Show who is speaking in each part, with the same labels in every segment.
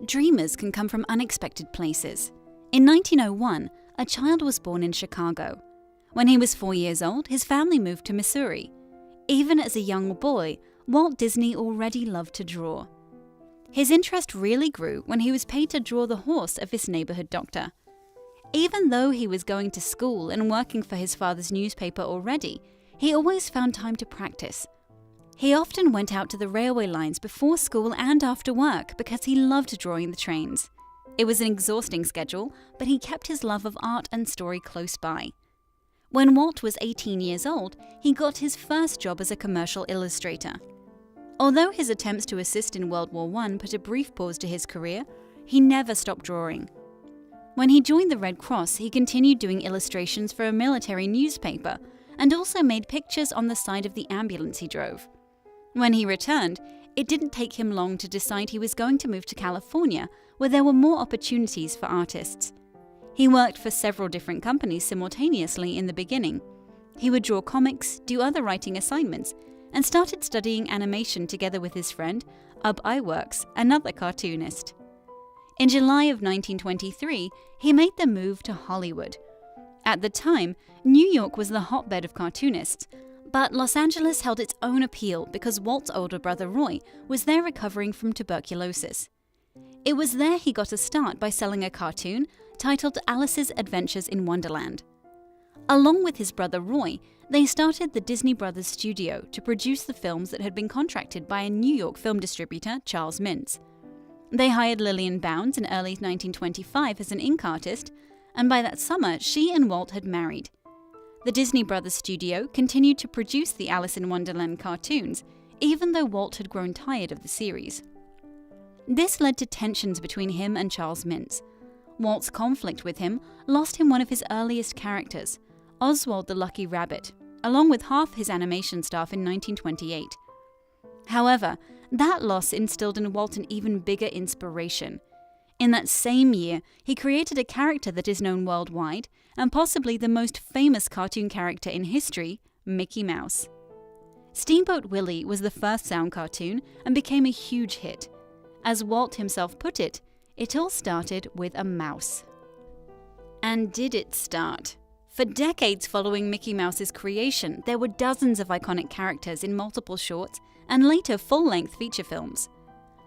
Speaker 1: Dreamers can come from unexpected places. In 1901, a child was born in Chicago. When he was 4 years old, his family moved to Missouri. Even as a young boy, Walt Disney already loved to draw. His interest really grew when he was paid to draw the horse of his neighborhood doctor. Even though he was going to school and working for his father's newspaper already, he always found time to practice. He often went out to the railway lines before school and after work because he loved drawing the trains. It was an exhausting schedule, but he kept his love of art and story close by. When Walt was 18 years old, he got his first job as a commercial illustrator. Although his attempts to assist in World War I put a brief pause to his career, he never stopped drawing. When he joined the Red Cross, he continued doing illustrations for a military newspaper and also made pictures on the side of the ambulance he drove. When he returned, it didn't take him long to decide he was going to move to California, where there were more opportunities for artists. He worked for several different companies simultaneously in the beginning. He would draw comics, do other writing assignments, and started studying animation together with his friend, Ub Iwerks, another cartoonist. In July of 1923, he made the move to Hollywood. At the time, New York was the hotbed of cartoonists, but Los Angeles held its own appeal because Walt's older brother Roy was there recovering from tuberculosis. It was there he got a start by selling a cartoon titled Alice's Adventures in Wonderland. Along with his brother Roy, they started the Disney Brothers Studio to produce the films that had been contracted by a New York film distributor, Charles Mintz. They hired Lillian Bounds in early 1925 as an ink artist, and by that summer, she and Walt had married. The Disney Brothers Studio continued to produce the Alice in Wonderland cartoons, even though Walt had grown tired of the series. This led to tensions between him and Charles Mintz. Walt's conflict with him lost him one of his earliest characters, Oswald the Lucky Rabbit, along with half his animation staff in 1928. However, that loss instilled in Walt an even bigger inspiration. In that same year, he created a character that is known worldwide, and possibly the most famous cartoon character in history, Mickey Mouse. Steamboat Willie was the first sound cartoon and became a huge hit. As Walt himself put it, it all started with a mouse. And did it start? For decades following Mickey Mouse's creation, there were dozens of iconic characters in multiple shorts and later full-length feature films.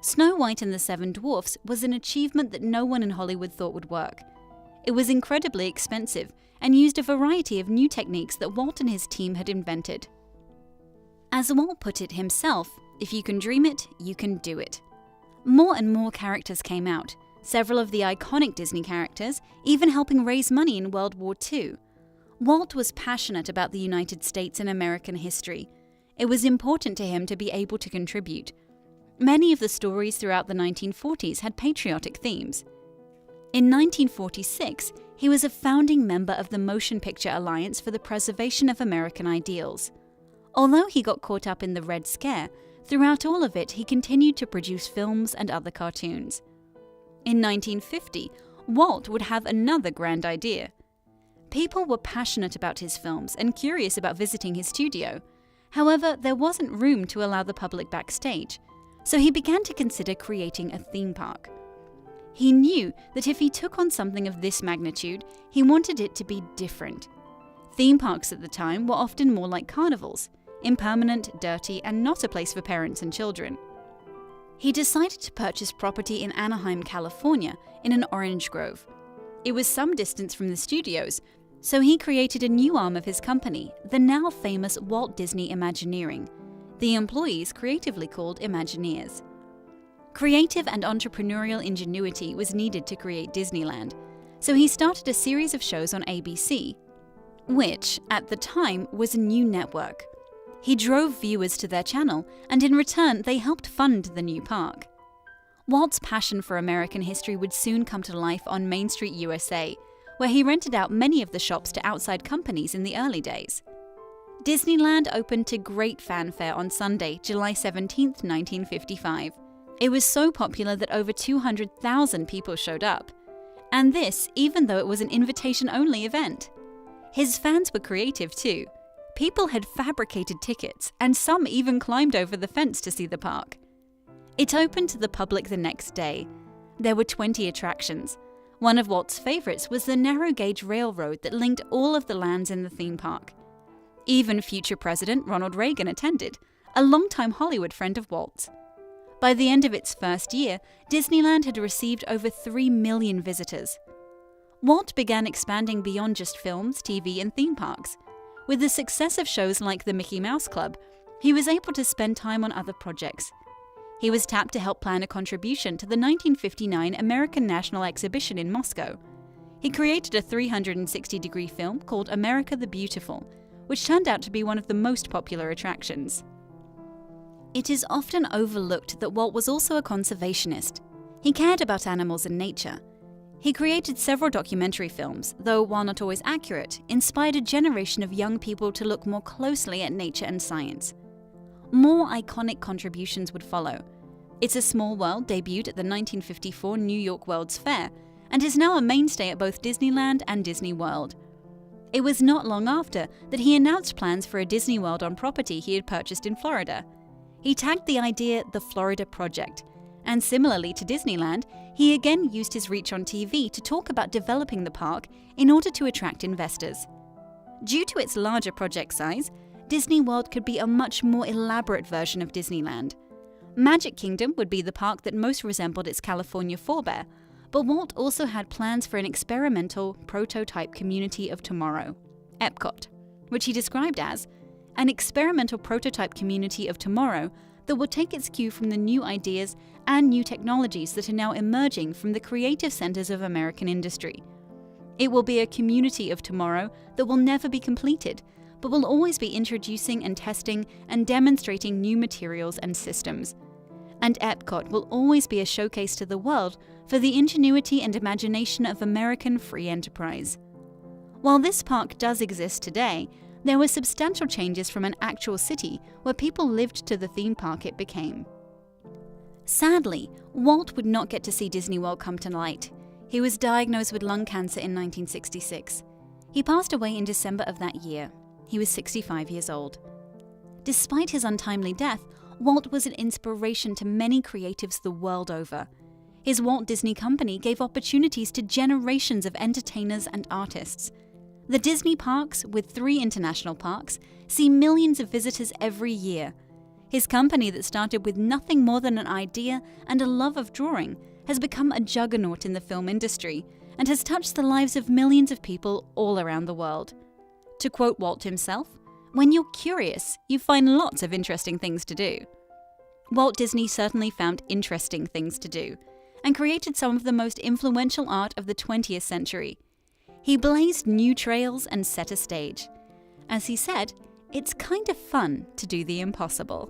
Speaker 1: Snow White and the Seven Dwarfs was an achievement that no one in Hollywood thought would work. It was incredibly expensive and used a variety of new techniques that Walt and his team had invented. As Walt put it himself, if you can dream it, you can do it. More and more characters came out, several of the iconic Disney characters even helping raise money in World War II. Walt was passionate about the United States and American history. It was important to him to be able to contribute. Many of the stories throughout the 1940s had patriotic themes. In 1946, he was a founding member of the Motion Picture Alliance for the Preservation of American Ideals. Although he got caught up in the Red Scare, throughout all of it he continued to produce films and other cartoons. In 1950, Walt would have another grand idea. People were passionate about his films and curious about visiting his studio. However, there wasn't room to allow the public backstage, so he began to consider creating a theme park. He knew that if he took on something of this magnitude, he wanted it to be different. Theme parks at the time were often more like carnivals, impermanent, dirty, and not a place for parents and children. He decided to purchase property in Anaheim, California, in an orange grove. It was some distance from the studios, so he created a new arm of his company, the now famous Walt Disney Imagineering. The employees creatively called Imagineers. Creative and entrepreneurial ingenuity was needed to create Disneyland, so he started a series of shows on ABC, which, at the time, was a new network. He drove viewers to their channel, and in return, they helped fund the new park. Walt's passion for American history would soon come to life on Main Street, USA, where he rented out many of the shops to outside companies in the early days. Disneyland opened to great fanfare on Sunday, July 17, 1955. It was so popular that over 200,000 people showed up. And this, even though it was an invitation-only event. His fans were creative too. People had fabricated tickets, and some even climbed over the fence to see the park. It opened to the public the next day. There were 20 attractions. One of Walt's favorites was the narrow gauge railroad that linked all of the lands in the theme park. Even future President Ronald Reagan attended, a longtime Hollywood friend of Walt's. By the end of its first year, Disneyland had received over 3 million visitors. Walt began expanding beyond just films, TV, and theme parks. With the success of shows like the Mickey Mouse Club, he was able to spend time on other projects. He was tapped to help plan a contribution to the 1959 American National Exhibition in Moscow. He created a 360-degree film called America the Beautiful, which turned out to be one of the most popular attractions. It is often overlooked that Walt was also a conservationist. He cared about animals and nature. He created several documentary films, though while not always accurate, inspired a generation of young people to look more closely at nature and science. More iconic contributions would follow. It's a Small World debuted at the 1954 New York World's Fair and is now a mainstay at both Disneyland and Disney World. It was not long after that he announced plans for a Disney World on property he had purchased in Florida. He tagged the idea the Florida Project, and similarly to Disneyland, he again used his reach on TV to talk about developing the park in order to attract investors. Due to its larger project size, Disney World could be a much more elaborate version of Disneyland. Magic Kingdom would be the park that most resembled its California forebear, but Walt also had plans for an experimental prototype community of tomorrow, Epcot, which he described as an experimental prototype community of tomorrow that will take its cue from the new ideas and new technologies that are now emerging from the creative centers of American industry. It will be a community of tomorrow that will never be completed, but will always be introducing and testing and demonstrating new materials and systems. And Epcot will always be a showcase to the world for the ingenuity and imagination of American free enterprise. While this park does exist today, there were substantial changes from an actual city where people lived to the theme park it became. Sadly, Walt would not get to see Disney World come to light. He was diagnosed with lung cancer in 1966. He passed away in December of that year. He was 65 years old. Despite his untimely death, Walt was an inspiration to many creatives the world over. His Walt Disney Company gave opportunities to generations of entertainers and artists. The Disney parks, with 3 international parks, see millions of visitors every year. His company that started with nothing more than an idea and a love of drawing has become a juggernaut in the film industry and has touched the lives of millions of people all around the world. To quote Walt himself, "When you're curious, you find lots of interesting things to do." Walt Disney certainly found interesting things to do and created some of the most influential art of the 20th century. He blazed new trails and set a stage. As he said, it's kind of fun to do the impossible.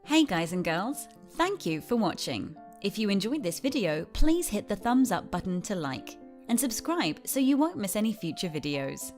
Speaker 1: Hey guys and girls, thank you for watching. If you enjoyed this video, please hit the thumbs up button to like and subscribe so you won't miss any future videos.